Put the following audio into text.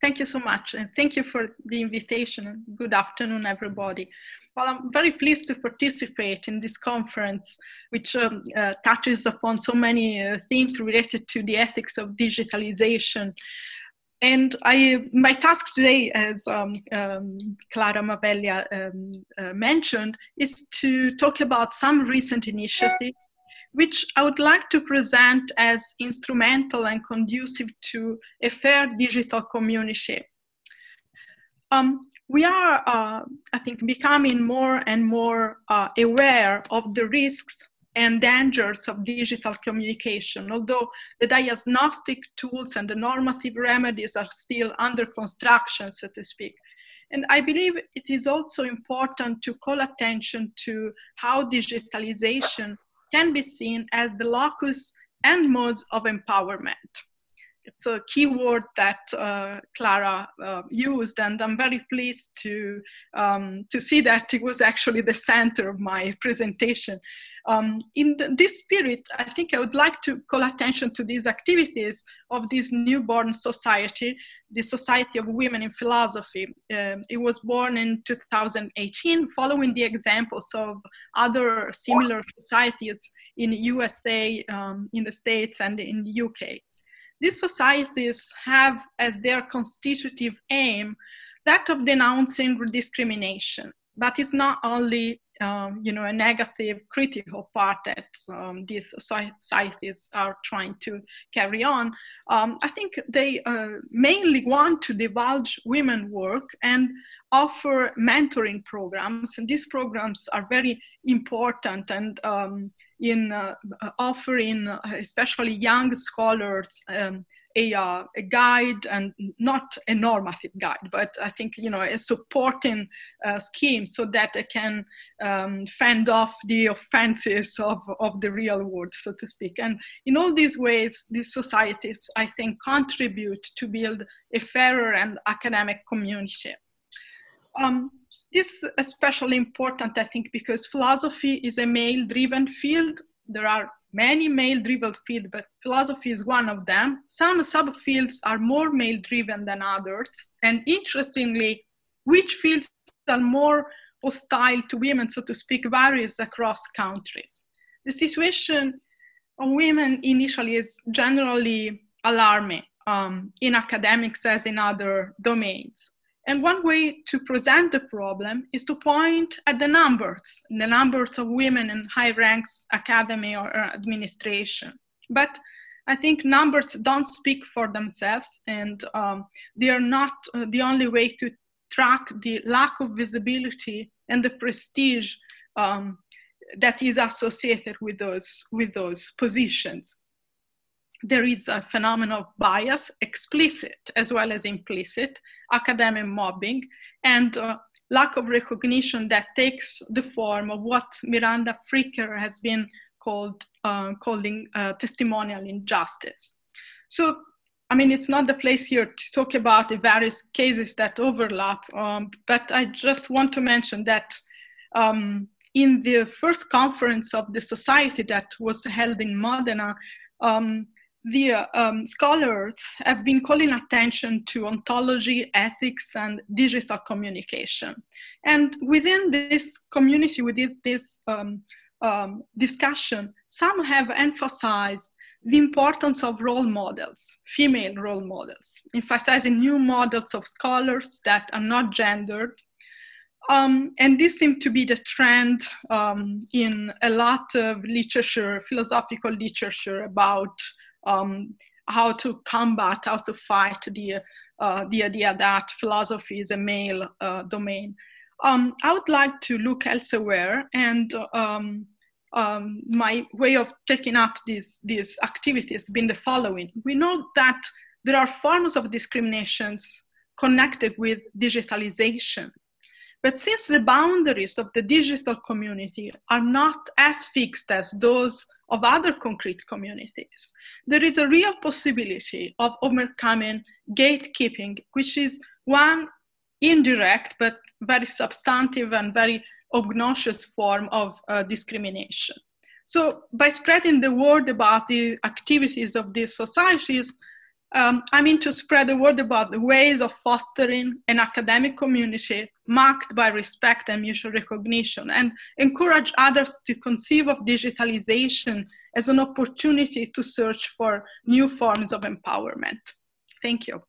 Thank you so much, and thank you for the invitation. Good afternoon, everybody. Well, I'm very pleased to participate in this conference, which touches upon so many themes related to the ethics of digitalization. And my task today, as Carla Bagnoli mentioned, is to talk about some recent initiatives, which I would like to present as instrumental and conducive to a fair digital community. We are, I think, becoming more and more aware of the risks and dangers of digital communication, although the diagnostic tools and the normative remedies are still under construction, so to speak. And I believe it is also important to call attention to how digitalization can be seen as the locus and modes of empowerment. It's a key word that Clara used, and I'm very pleased to see that it was actually the center of my presentation. In this spirit, I think I would like to call attention to these activities of this newborn society, the Society of Women in Philosophy. It was born in 2018, following the examples of other similar societies in the USA, in the States, and in the UK. These societies have as their constitutive aim that of denouncing discrimination, but it's not only a negative, critical part that these societies are trying to carry on. I think they mainly want to divulge women's work and offer mentoring programs. And these programs are very important and in offering especially young scholars a guide, and not a normative guide, but I think, a supporting scheme so that they can fend off the offenses of the real world, so to speak. And in all these ways, these societies, I think, contribute to build a fairer and academic community. This is especially important, I think, because philosophy is a male-driven field. There are many male-driven fields, but philosophy is one of them. Some subfields are more male-driven than others. And interestingly, which fields are more hostile to women, so to speak, varies across countries. The situation of women initially is generally alarming in academics as in other domains. And one way to present the problem is to point at the numbers of women in high ranks, academy or administration. But I think numbers don't speak for themselves, and they are not the only way to track the lack of visibility and the prestige that is associated with those positions. There is a phenomenon of bias, explicit as well as implicit, academic mobbing, and lack of recognition that takes the form of what Miranda Fricker has been calling testimonial injustice. So, I mean, it's not the place here to talk about the various cases that overlap, but I just want to mention that in the first conference of the society that was held in Modena, the scholars have been calling attention to ontology, ethics, and digital communication. And within this community, within this discussion, some have emphasized the importance of role models, female role models, emphasizing new models of scholars that are not gendered. And this seemed to be the trend in a lot of literature, philosophical literature about how to combat, how to fight the idea that philosophy is a male domain. I would like to look elsewhere, and my way of taking up these activities has been the following. We know that there are forms of discriminations connected with digitalization. But since the boundaries of the digital community are not as fixed as those of other concrete communities, there is a real possibility of overcoming gatekeeping, which is one indirect but very substantive and very obnoxious form of discrimination. So by spreading the word about the activities of these societies, I mean to spread the word about the ways of fostering an academic community marked by respect and mutual recognition, and encourage others to conceive of digitalization as an opportunity to search for new forms of empowerment. Thank you.